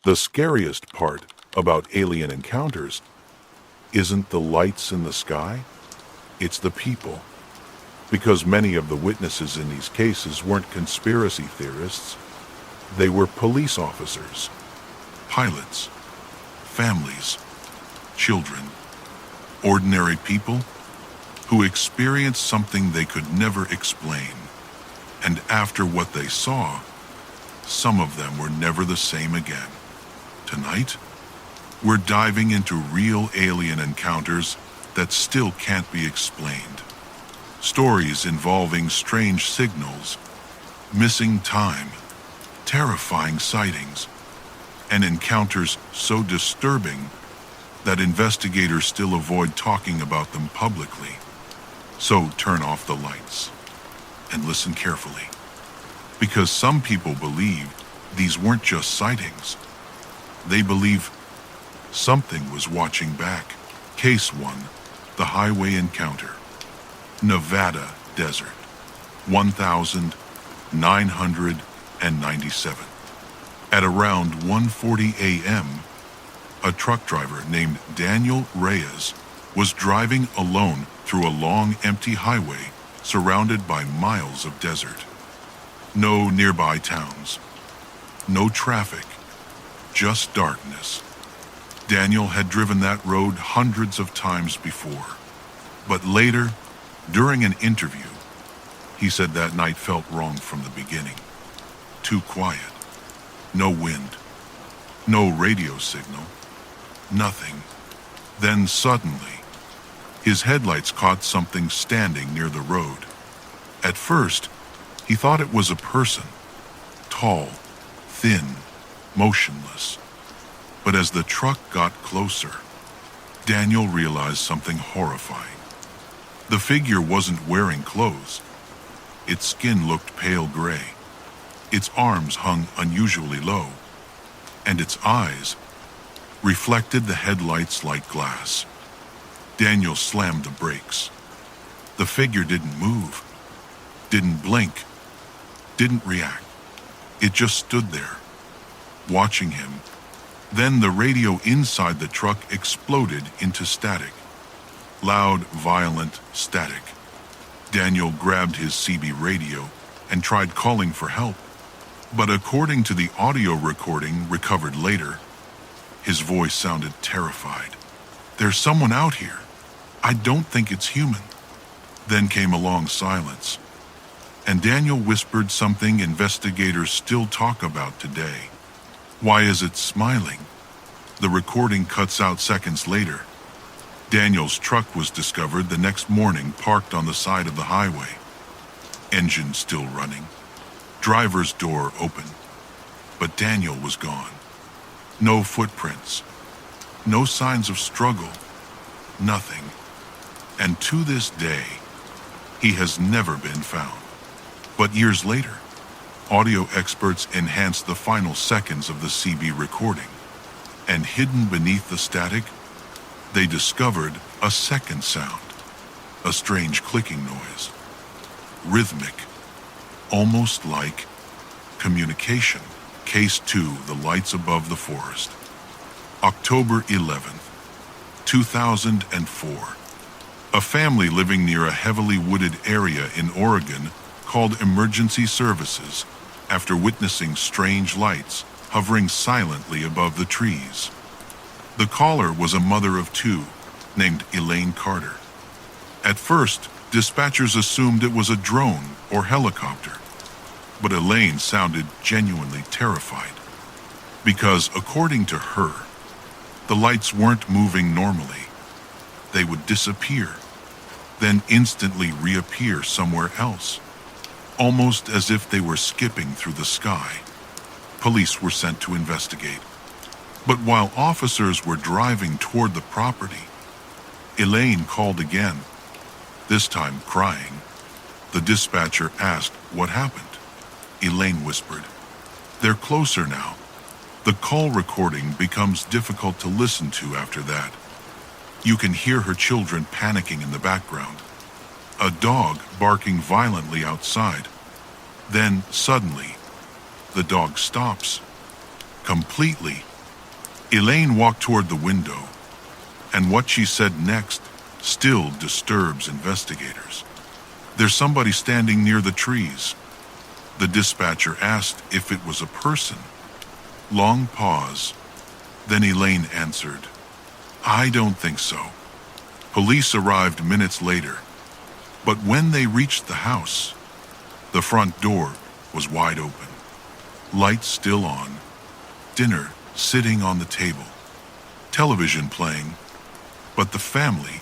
The scariest part about alien encounters isn't the lights in the sky, it's the people. Because many of the witnesses in these cases weren't conspiracy theorists, they were police officers, pilots, families, children, ordinary people who experienced something they could never explain. And after what they saw, some of them were never the same again. Tonight, we're diving into real alien encounters that still can't be explained. Stories involving strange signals, missing time, terrifying sightings, and encounters so disturbing that investigators still avoid talking about them publicly. So turn off the lights and listen carefully, because some people believe these weren't just sightings. They believe something was watching back. Case 1, the highway encounter. Nevada desert, 1997. At around 1:40 a.m., a truck driver named Daniel Reyes was driving alone through a long, empty highway surrounded by miles of desert. No nearby towns, no traffic, just darkness. Daniel had driven that road hundreds of times before, but later, during an interview, he said that night felt wrong from the beginning. Too quiet, no wind, no radio signal, nothing. Then suddenly, his headlights caught something standing near the road. At first, he thought it was a person, tall, thin, motionless. But as the truck got closer, Daniel realized something horrifying. The figure wasn't wearing clothes. Its skin looked pale gray. Its arms hung unusually low, and its eyes reflected the headlights like glass. Daniel slammed the brakes. The figure didn't move, didn't blink, didn't react. It just stood there, watching him. Then the radio inside the truck exploded into static. Loud, violent static. Daniel grabbed his CB radio and tried calling for help. But according to the audio recording recovered later, his voice sounded terrified. "There's someone out here. I don't think it's human." Then came a long silence, and Daniel whispered something investigators still talk about today. "Why is it smiling?" The recording cuts out seconds later. Daniel's truck was discovered the next morning parked on the side of the highway. Engine still running. Driver's door open. But Daniel was gone. No footprints. No signs of struggle. Nothing. And to this day, he has never been found. But years later, audio experts enhanced the final seconds of the CB recording. And hidden beneath the static, they discovered a second sound, a strange clicking noise, rhythmic, almost like communication. Case 2, the lights above the forest. October 11th, 2004. A family living near a heavily wooded area in Oregon called emergency services after witnessing strange lights hovering silently above the trees. The caller was a mother of 2 named Elaine Carter. At first, dispatchers assumed it was a drone or helicopter, but Elaine sounded genuinely terrified because, according to her, the lights weren't moving normally. They would disappear, then instantly reappear somewhere else, almost as if they were skipping through the sky. Police were sent to investigate. But while officers were driving toward the property, Elaine called again, this time crying. The dispatcher asked what happened. Elaine whispered, "They're closer now." The call recording becomes difficult to listen to after that. You can hear her children panicking in the background, a dog barking violently outside. Then, suddenly, the dog stops, completely Elaine walked toward the window, and what she said next still disturbs investigators. "There's somebody standing near the trees." The dispatcher asked if it was a person. Long pause. Then Elaine answered, "I don't think so." Police arrived minutes later, but when they reached the house, the front door was wide open. Lights still on, dinner sitting on the table, television playing, but the family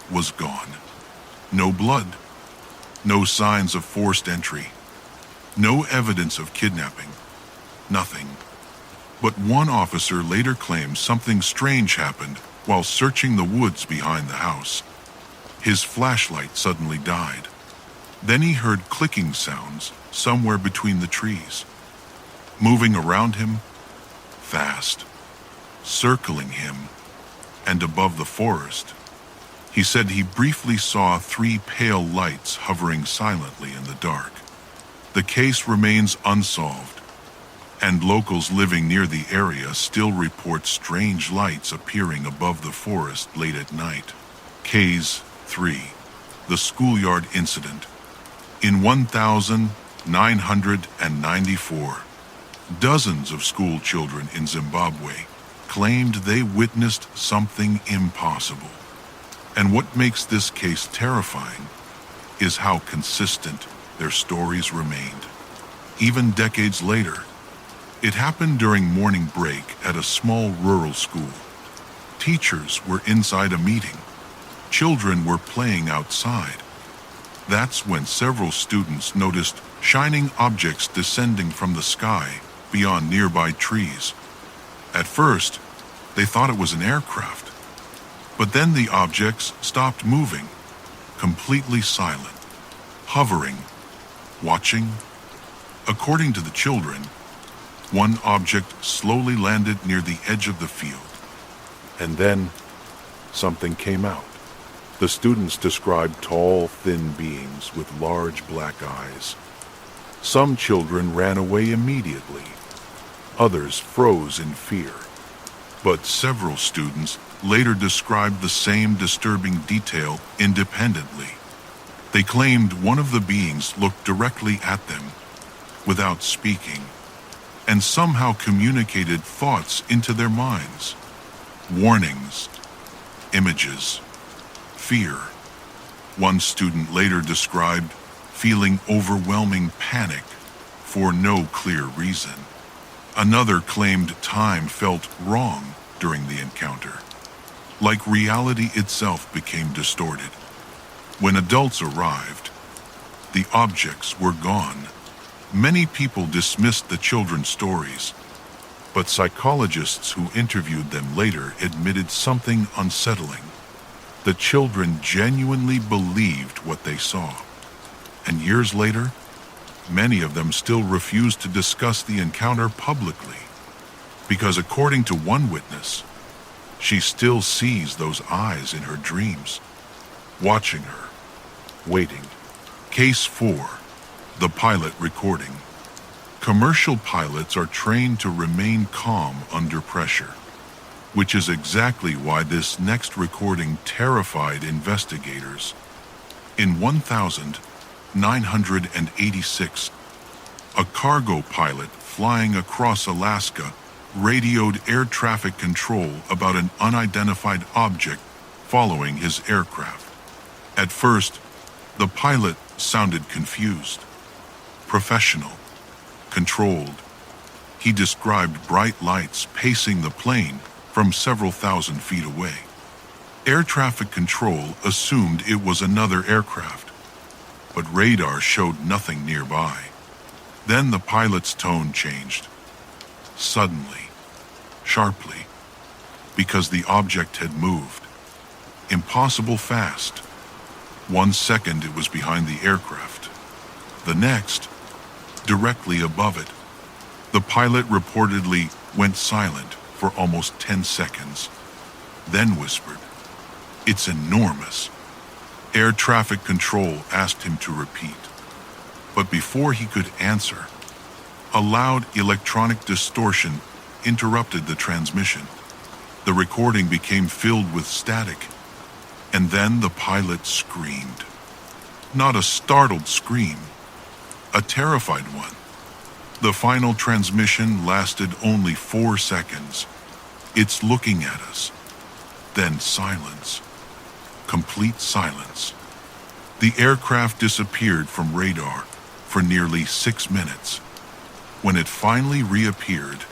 was gone. No blood, no signs of forced entry, no evidence of kidnapping, nothing. But one officer later claimed something strange happened while searching the woods behind the house. His flashlight suddenly died. Then he heard clicking sounds somewhere between the trees, moving around him, fast, circling him, and above the forest. He said he briefly saw 3 pale lights hovering silently in the dark. The case remains unsolved, and locals living near the area still report strange lights appearing above the forest late at night. Case 3. The Schoolyard Incident. In 1994, dozens of school children in Zimbabwe claimed they witnessed something impossible. And what makes this case terrifying is how consistent their stories remained. Even decades later, it happened during morning break at a small rural school. Teachers were inside a meeting. Children were playing outside. That's when several students noticed shining objects descending from the sky beyond nearby trees. At first, they thought it was an aircraft. But then the objects stopped moving, completely silent, hovering, watching. According to the children, one object slowly landed near the edge of the field. And then something came out. The students described tall, thin beings with large black eyes. Some children ran away immediately. Others froze in fear. But several students later described the same disturbing detail independently. They claimed one of the beings looked directly at them, without speaking, and somehow communicated thoughts into their minds. Warnings, images, fear. One student later described feeling overwhelming panic for no clear reason. Another claimed time felt wrong during the encounter, like reality itself became distorted. When adults arrived, the objects were gone. Many people dismissed the children's stories, but psychologists who interviewed them later admitted something unsettling. The children genuinely believed what they saw. And years later, many of them still refused to discuss the encounter publicly, because according to one witness, she still sees those eyes in her dreams, watching her, waiting. Case 4. The pilot recording. Commercial pilots are trained to remain calm under pressure, which is exactly why this next recording terrified investigators. In 1986, a cargo pilot flying across Alaska radioed air traffic control about an unidentified object following his aircraft. At first, the pilot sounded confused, professional, controlled. He described bright lights pacing the plane from several thousand feet away. Air traffic control assumed it was another aircraft, but radar showed nothing nearby. Then the pilot's tone changed. Suddenly, sharply, because the object had moved. Impossible fast. 1 second it was behind the aircraft. The next, directly above it. The pilot reportedly went silent for almost 10 seconds, then whispered, "It's enormous." Air traffic control asked him to repeat. But before he could answer, a loud electronic distortion interrupted the transmission. The recording became filled with static, and then the pilot screamed. Not a startled scream, a terrified one. The final transmission lasted only 4 seconds. It's looking at us. Then silence. Complete silence. The aircraft disappeared from radar for nearly 6 minutes. When it finally reappeared,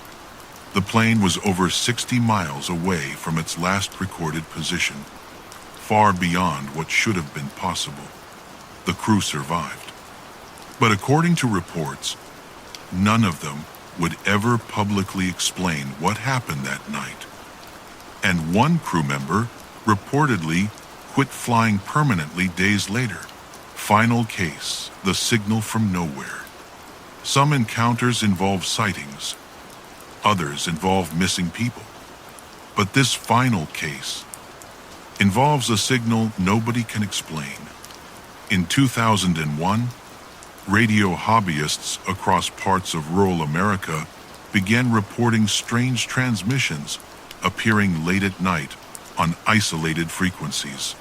the plane was over 60 miles away from its last recorded position, far beyond what should have been possible. The crew survived. But according to reports, none of them would ever publicly explain what happened that night. And one crew member reportedly quit flying permanently days later. Final case, the signal from nowhere. Some encounters involve sightings. Others involve missing people. But this final case involves a signal nobody can explain. In 2001, radio hobbyists across parts of rural America began reporting strange transmissions appearing late at night on isolated frequencies.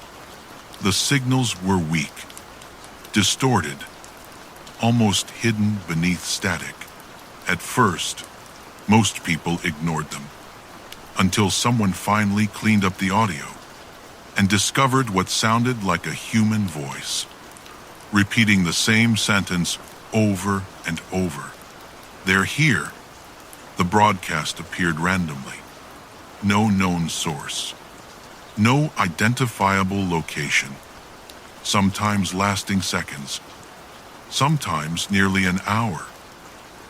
The signals were weak, distorted, almost hidden beneath static. At first, most people ignored them, until someone finally cleaned up the audio and discovered what sounded like a human voice, repeating the same sentence over and over. "They're here." The broadcast appeared randomly. No known source. No identifiable location. Sometimes lasting seconds. Sometimes nearly an hour.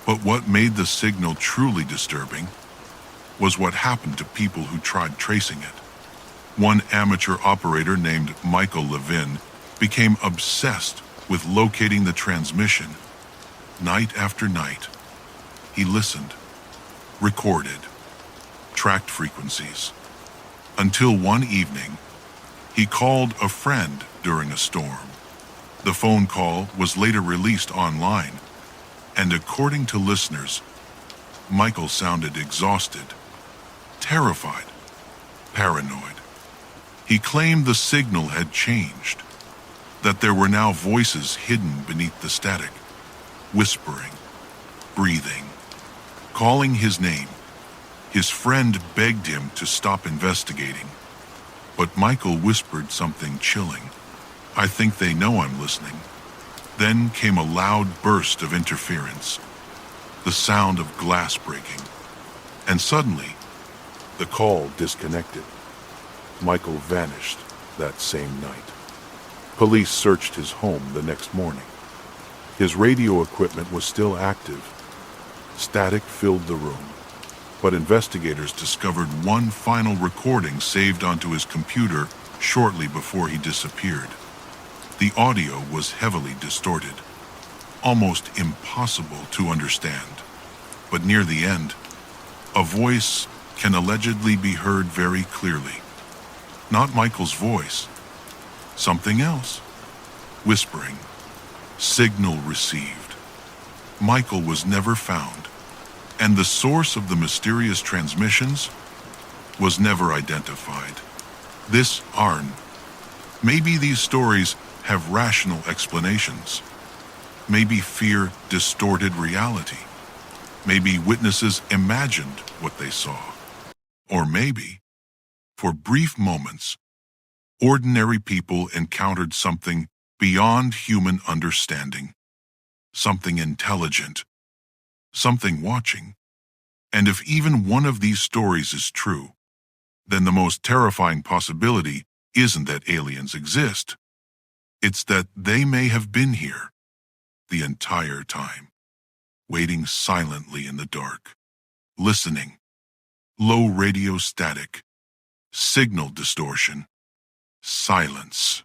But what made the signal truly disturbing was what happened to people who tried tracing it. One amateur operator named Michael Levin became obsessed with locating the transmission. Night after night, he listened, recorded, tracked frequencies, until one evening, he called a friend during a storm. The phone call was later released online, and according to listeners, Michael sounded exhausted, terrified, paranoid. He claimed the signal had changed, that there were now voices hidden beneath the static, whispering, breathing, calling his name. His friend begged him to stop investigating, but Michael whispered something chilling. "I think they know I'm listening." Then came a loud burst of interference, the sound of glass breaking, and suddenly, the call disconnected. Michael vanished that same night. Police searched his home the next morning. His radio equipment was still active. Static filled the room, but investigators discovered one final recording saved onto his computer shortly before he disappeared. The audio was heavily distorted, almost impossible to understand. But near the end, a voice can allegedly be heard very clearly. Not Michael's voice, something else, whispering, "Signal received." Michael was never found, and the source of the mysterious transmissions was never identified. This Arn, maybe these stories have rational explanations. Maybe fear distorted reality. Maybe witnesses imagined what they saw. Or maybe, for brief moments, ordinary people encountered something beyond human understanding. Something intelligent. Something watching. And if even one of these stories is true, then the most terrifying possibility isn't that aliens exist. It's that they may have been here the entire time, waiting silently in the dark, listening. Low radio static, signal distortion, silence.